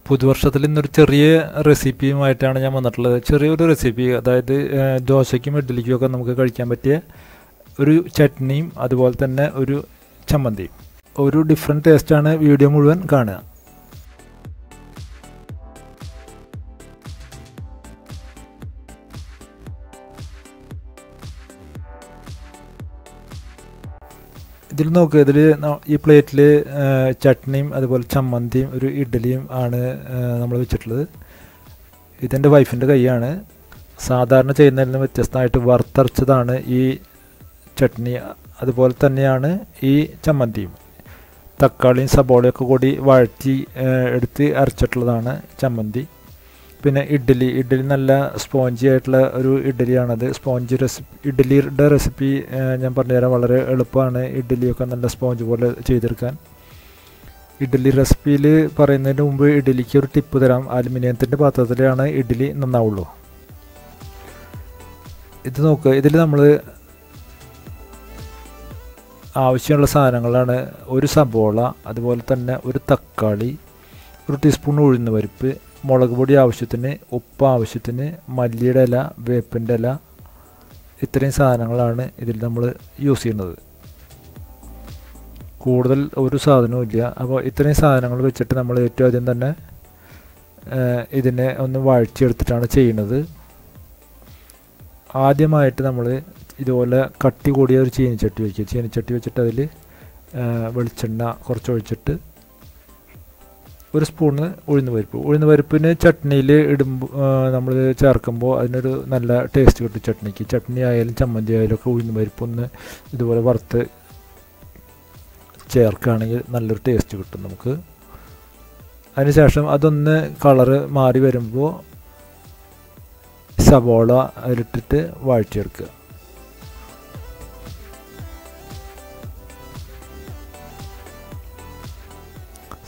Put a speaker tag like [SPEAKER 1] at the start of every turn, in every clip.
[SPEAKER 1] പുതുവർഷത്തിൽ ഇന്നൊരു ചെറിയ റെസിപ്പിയുമായിട്ടാണ് ഞാൻ വന്നിട്ടുള്ളത്. ചെറിയൊരു റെസിപ്പി, അതായത് ദോശയ്ക്കും ഇഡ്ഡലിക്കും ഒക്കെ നമുക്ക് കഴിക്കാൻ പറ്റിയ ഒരു ചട്നിയും അതുപോലെ തന്നെ ഒരു ചമ്മന്തിയും. ഒരു ഡിഫറെൻറ്റ് ടേസ്റ്റാണ്. വീഡിയോ മുഴുവൻ കാണുക. ഇതിൽ നോക്കുക, ഇതിൽ ഈ പ്ലേറ്റിൽ ചട്നിയും അതുപോലെ ചമ്മന്തിയും ഒരു ഇഡ്ഡലിയും ആണ് നമ്മൾ വെച്ചിട്ടുള്ളത്. ഇതെൻ്റെ വൈഫിൻ്റെ കൈയാണ്. സാധാരണ ചെയ്യുന്നതിൽ നിന്ന് വ്യത്യസ്തമായിട്ട് വറുത്തരച്ചതാണ് ഈ ചട്നി. അതുപോലെ തന്നെയാണ് ഈ ചമ്മന്തിയും. തക്കാളിയും സബോളയൊക്കെ കൂടി വഴറ്റി എടുത്ത് അരച്ചിട്ടുള്ളതാണ് ചമ്മന്തി. പിന്നെ ഇഡ്ഡലി നല്ല സ്പോഞ്ചി ആയിട്ടുള്ള ഒരു ഇഡ്ഡലിയാണത്. സ്പോഞ്ച് ഇഡ്ഡലിയുടെ റെസിപ്പി ഞാൻ പറഞ്ഞുതരാം. വളരെ എളുപ്പമാണ് ഇഡ്ഡലിയൊക്കെ നല്ല സ്പോഞ്ച് പോലെ ചെയ്തെടുക്കാൻ. ഇഡ്ഡലി റെസിപ്പിയിൽ പറയുന്നതിന് മുമ്പ് ഇഡ്ഡലിക്ക് ഒരു ടിപ്പ് തരാം. അലുമിനിയത്തിൻ്റെ പാത്രത്തിലാണ് ഇഡ്ഡലി നന്നാവുള്ളൂ. ഇത് നോക്കുക, ഇതിൽ നമ്മൾ ആവശ്യമുള്ള സാധനങ്ങളാണ് ഒരു സബോള, അതുപോലെ തന്നെ ഒരു തക്കാളി, ഒരു ടീസ്പൂൺ ഉഴുന്ന് പരിപ്പ്, മുളക് പൊടി ആവശ്യത്തിന്, ഉപ്പ് ആവശ്യത്തിന്, മല്ലിയുടെ ഇല, വേപ്പിൻ്റെ ഇല, ഇത്രയും സാധനങ്ങളാണ് ഇതിൽ നമ്മൾ യൂസ് ചെയ്യുന്നത്. കൂടുതൽ ഒരു സാധനവും ഇല്ല. അപ്പോൾ ഇത്രയും സാധനങ്ങൾ വെച്ചിട്ട് നമ്മൾ ഏറ്റവും ആദ്യം തന്നെ ഇതിനെ ഒന്ന് വഴറ്റിയെടുത്തിട്ടാണ് ചെയ്യുന്നത്. ആദ്യമായിട്ട് നമ്മൾ ഇതുപോലെ കട്ടി കൂടിയ ഒരു ചീനിച്ചട്ടി വയ്ക്കുക. ചീനിച്ചട്ടി വെച്ചിട്ട് അതിൽ വെളിച്ചെണ്ണ കുറച്ച് ഒഴിച്ചിട്ട് ഒരു സ്പൂണ് ഉഴുന്ന് പരിപ്പിന് ചട്നിയിൽ നമ്മൾ ചേർക്കുമ്പോൾ അതിനൊരു നല്ല ടേസ്റ്റ് കിട്ടും ചട്നിക്ക്. ചട്നി ആയാലും ചമ്മന്തി ആയാലും ഒക്കെ ഉഴുന്ന് പരിപ്പൊന്ന് ഇതുപോലെ വറുത്ത് ചേർക്കുകയാണെങ്കിൽ നല്ലൊരു ടേസ്റ്റ് കിട്ടും നമുക്ക്. അതിനുശേഷം അതൊന്ന് കളറ് മാറി വരുമ്പോൾ സവോള അതിലിട്ടിട്ട് വഴറ്റിയെടുക്കുക.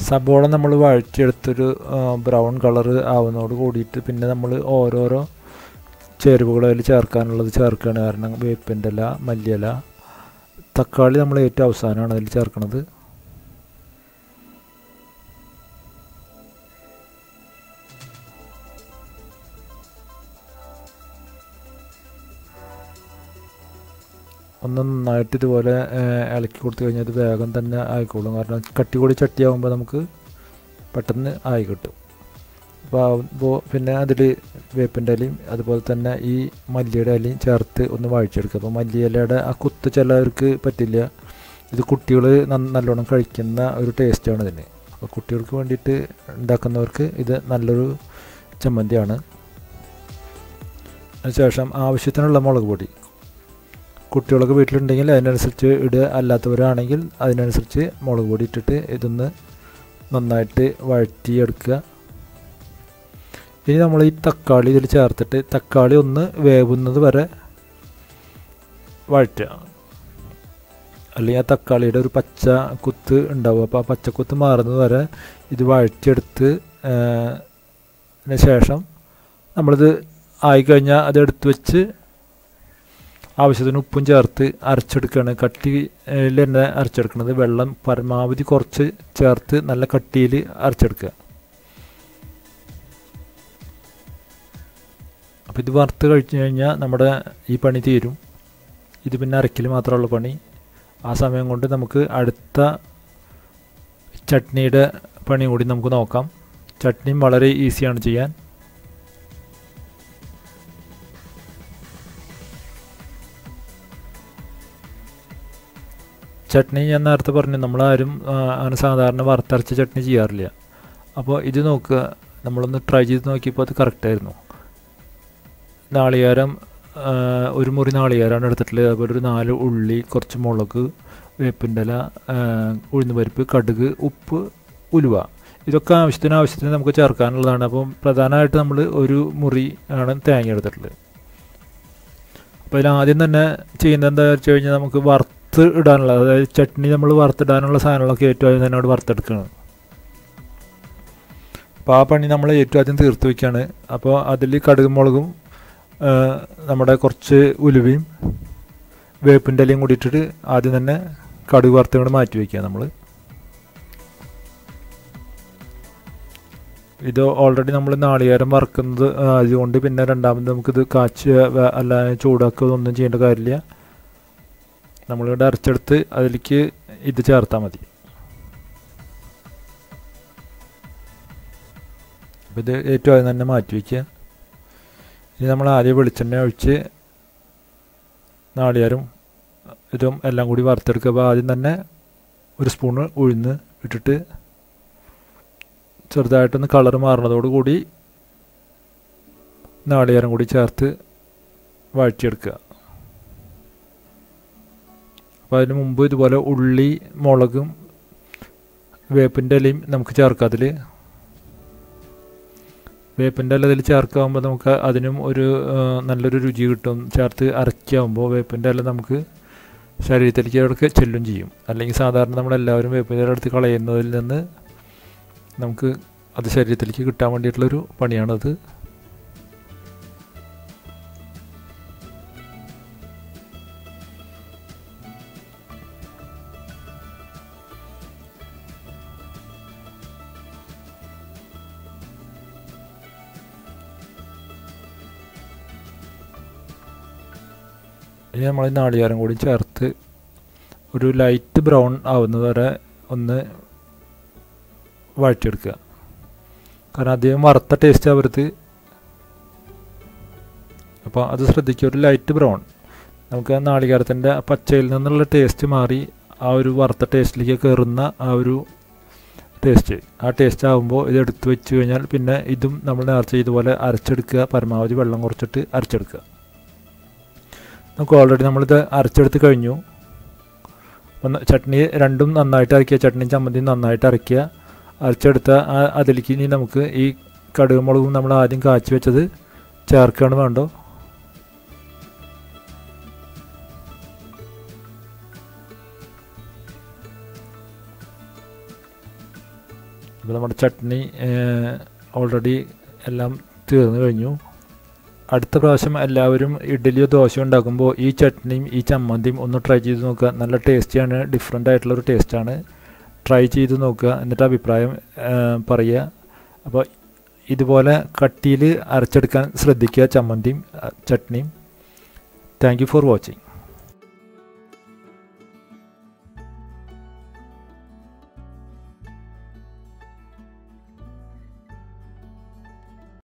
[SPEAKER 1] സബോള നമ്മൾ വഴറ്റിയെടുത്തൊരു ബ്രൗൺ കളറ് ആവുന്നതോട് കൂടിയിട്ട് പിന്നെ നമ്മൾ ഓരോരോ ചേരുവകൾ അതിൽ ചേർക്കാനുള്ളത് ചേർക്കുകയാണ്. കാരണം വേപ്പിൻ്റെ ഇല, മല്ലിയില, തക്കാളി നമ്മൾ ഏറ്റവും അവസാനമാണ് അതിൽ ചേർക്കുന്നത്. ഒന്ന് നന്നായിട്ട് ഇതുപോലെ ഇളക്കി കൊടുത്തു കഴിഞ്ഞാൽ ഇത് വേഗം തന്നെ ആയിക്കോളും. കാരണം കട്ടി കൂടി ചട്ടിയാകുമ്പോൾ നമുക്ക് പെട്ടെന്ന് ആയി കിട്ടും. അപ്പോൾ പിന്നെ അതിൽ വേപ്പിൻ്റെ ഇലയും അതുപോലെ തന്നെ ഈ മല്ലിയുടെ ഇലയും ചേർത്ത് ഒന്ന് വഴിച്ചെടുക്കുക. അപ്പോൾ മല്ലിയിലയുടെ ആ കുത്ത് ചിലവർക്ക് പറ്റില്ല. ഇത് കുട്ടികൾ നല്ലോണം കഴിക്കുന്ന ഒരു ടേസ്റ്റാണ് ഇതിന്. അപ്പോൾ കുട്ടികൾക്ക് വേണ്ടിയിട്ട് ഉണ്ടാക്കുന്നവർക്ക് ഇത് നല്ലൊരു ചമ്മന്തിയാണ്. അതിനുശേഷം ആവശ്യത്തിനുള്ള മുളക് പൊടി കുട്ടികളൊക്കെ വീട്ടിലുണ്ടെങ്കിൽ അതിനനുസരിച്ച് ഇടുക. അല്ലാത്തവരാണെങ്കിൽ അതിനനുസരിച്ച് മുളക് പൊടി ഇട്ടിട്ട് ഇതൊന്ന് നന്നായിട്ട് വഴറ്റിയെടുക്കുക. ഇനി നമ്മൾ ഈ തക്കാളി ഇതിൽ ചേർത്തിട്ട് തക്കാളി ഒന്ന് വേവുന്നത് വരെ വഴറ്റുക. അല്ലെങ്കിൽ ആ തക്കാളിയുടെ ഒരു പച്ച കുത്ത് ഉണ്ടാവും. അപ്പോൾ ആ പച്ചക്കുത്ത് മാറുന്നത് വരെ ഇത് വഴറ്റിയെടുത്ത് ശേഷം നമ്മളിത് ആയിക്കഴിഞ്ഞാൽ അത് എടുത്ത് വെച്ച് ആവശ്യത്തിന് ഉപ്പും ചേർത്ത് അരച്ചെടുക്കുകയാണ്. കട്ടിയിൽ തന്നെ അരച്ചെടുക്കുന്നത്. വെള്ളം പരമാവധി കുറച്ച് ചേർത്ത് നല്ല കട്ടിയിൽ അരച്ചെടുക്കുക. അപ്പോൾ ഇത് വറുത്ത് കഴിച്ചു കഴിഞ്ഞാൽ നമ്മുടെ ഈ പണി തീരും. ഇത് പിന്നെ അരക്കൽ മാത്രമുള്ള പണി. ആ സമയം കൊണ്ട് നമുക്ക് അടുത്ത ചട്നിയുടെ പണി കൂടി നമുക്ക് നോക്കാം. ചട്നിയും വളരെ ഈസിയാണ് ചെയ്യാൻ. ചട്നി ഞാൻ നേരത്തെ പറഞ്ഞു, നമ്മളാരും അങ്ങനെ സാധാരണ വറുത്തരച്ച ചട്നി ചെയ്യാറില്ല. അപ്പോൾ ഇത് നോക്കുക, നമ്മളൊന്ന് ട്രൈ ചെയ്ത് നോക്കിയപ്പോൾ അത് കറക്റ്റായിരുന്നു. നാളികേരം ഒരു മുറി നാളികേരമാണ് എടുത്തിട്ടുള്ളത്. അതുപോലെ ഒരു 4 ഉള്ളി, കുറച്ച് മുളക്, വേപ്പിൻ്റെ ഇല, ഉഴുന്ന് പരിപ്പ്, കടുക്, ഉപ്പ്, ഉലുവ, ഇതൊക്കെ ആവശ്യത്തിന് നമുക്ക് ചേർക്കാനുള്ളതാണ്. അപ്പം പ്രധാനമായിട്ട് നമ്മൾ ഒരു മുറി ആണ് തേങ്ങ എടുത്തിട്ടുള്ളത്. അപ്പോൾ ഇതിലാദ്യം തന്നെ ചെയ്യുന്നത് എന്താ വെച്ച് കഴിഞ്ഞാൽ നമുക്ക് വറുത്ത് ഇടാനുള്ള, അതായത് ചട്നി നമ്മൾ വറുത്തിടാനുള്ള സാധനങ്ങളൊക്കെ ഏറ്റവും ആദ്യം തന്നെ അവിടെ വറുത്തെടുക്കുകയാണ്. അപ്പോൾ ആ പണി നമ്മൾ ഏറ്റവും ആദ്യം തീർത്ത് വയ്ക്കുകയാണ്. അപ്പോൾ അതിൽ കടുകും മുളകും നമ്മുടെ കുറച്ച് ഉലുവയും വേപ്പിൻ്റെ ഇലയും കൂടി ഇട്ടിട്ട് ആദ്യം തന്നെ കടുക് വറുത്തുകൊണ്ട് മാറ്റി വയ്ക്കുക നമ്മൾ. ഇത് ഓൾറെഡി നമ്മൾ നാളികേരം വറുക്കുന്നത് അതുകൊണ്ട് പിന്നെ രണ്ടാമത് നമുക്കിത് അല്ല ചൂടാക്കുകയൊന്നും ചെയ്യേണ്ട കാര്യമില്ല. നമ്മളിവിടെ അരച്ചെടുത്ത് അതിലേക്ക് ഇത് ചേർത്താൽ മതി. അപ്പോൾ ഇത് ഏറ്റവും ആദ്യം തന്നെ മാറ്റി വയ്ക്കുക. ഇനി നമ്മൾ ആദ്യം വെളിച്ചെണ്ണ ഒഴിച്ച് നാളികേരം ഇതും എല്ലാം കൂടി വറുത്തെടുക്കുക. അപ്പോൾ ആദ്യം തന്നെ ഒരു സ്പൂണ് ഉഴുന്ന് ഇട്ടിട്ട് ചെറുതായിട്ടൊന്ന് കളർ മാറുന്നതോടുകൂടി നാളികേരം കൂടി ചേർത്ത് വഴറ്റിയെടുക്കുക. അപ്പോൾ അതിന് മുമ്പ് ഇതുപോലെ ഉള്ളി, മുളകും വേപ്പിൻ്റെ ഇലയും നമുക്ക് ചേർക്കാം. അതിൽ വേപ്പിൻ്റെ ഇല ഇതിൽ ചേർക്കാവുമ്പോൾ നമുക്ക് അതിനും ഒരു നല്ലൊരു രുചി കിട്ടും. ചേർത്ത് അരയ്ക്കാവുമ്പോൾ വേപ്പിൻ്റെ ഇല നമുക്ക് ശരീരത്തിലേക്ക് ചെല്ലും ചെയ്യും. അല്ലെങ്കിൽ സാധാരണ നമ്മളെല്ലാവരും വേപ്പിൻ്റെ ഇല എടുത്ത് കളയുന്നതിൽ നിന്ന് നമുക്ക് അത് ശരീരത്തിലേക്ക് കിട്ടാൻ വേണ്ടിയിട്ടുള്ളൊരു പണിയാണത്. ഇനി നമ്മൾ നാളികേരം കൂടി ചേർത്ത് ഒരു ലൈറ്റ് ബ്രൗൺ ആവുന്നത് വരെ ഒന്ന് വഴറ്റിയെടുക്കുക. കാരണം അധികം വറുത്ത ടേസ്റ്റ് ആവരുത്. അപ്പോൾ അത് ശ്രദ്ധിക്കുക. ഒരു ലൈറ്റ് ബ്രൗൺ, നമുക്ക് ആ നാളികേരത്തിൻ്റെ പച്ചയിൽ നിന്നുള്ള ടേസ്റ്റ് മാറി ആ ഒരു വറുത്ത ടേസ്റ്റിലേക്ക് കയറുന്ന ആ ഒരു ടേസ്റ്റ് ആകുമ്പോൾ ഇത് എടുത്ത് വെച്ച് കഴിഞ്ഞാൽ പിന്നെ ഇതും നമ്മൾ നേർച്ച ഇതുപോലെ അരച്ചെടുക്കുക. പരമാവധി വെള്ളം കുറച്ചിട്ട് അരച്ചെടുക്കുക. നമുക്ക് ഓൾറെഡി നമ്മളിത് അരച്ചെടുത്ത് കഴിഞ്ഞു. ചട്നി രണ്ടും നന്നായിട്ട് അരയ്ക്കുക. ചട്നിയും ചമ്മന്തിയും നന്നായിട്ട് അരയ്ക്കുക. അരച്ചെടുത്ത അതിലേക്ക് ഇനി നമുക്ക് ഈ കടുക് മുളകും നമ്മൾ ആദ്യം കാച്ചി വെച്ചത് ചേർക്കുകയാണ് വേണ്ടോ. അപ്പോൾ നമ്മുടെ ചട്നി ഓൾറെഡി എല്ലാം തീർന്നു കഴിഞ്ഞു. അടുത്ത പ്രാവശ്യം എല്ലാവരും ഇഡ്ഡലിയോ ദോശയോ ഉണ്ടാക്കുമ്പോൾ ഈ ചട്നിയും ഈ ചമ്മന്തിയും ഒന്ന് ട്രൈ ചെയ്ത് നോക്കുക. നല്ല ടേസ്റ്റിയാണ്, ഡിഫറെൻ്റ് ആയിട്ടുള്ളൊരു ടേസ്റ്റാണ്. ട്രൈ ചെയ്ത് നോക്കുക, എന്നിട്ട് അഭിപ്രായം പറയുക. അപ്പോൾ ഇതുപോലെ കട്ടിയിൽ അരച്ചെടുക്കാൻ ശ്രദ്ധിക്കുക ചമ്മന്തിയും ചട്നിയും. Thank you for watching.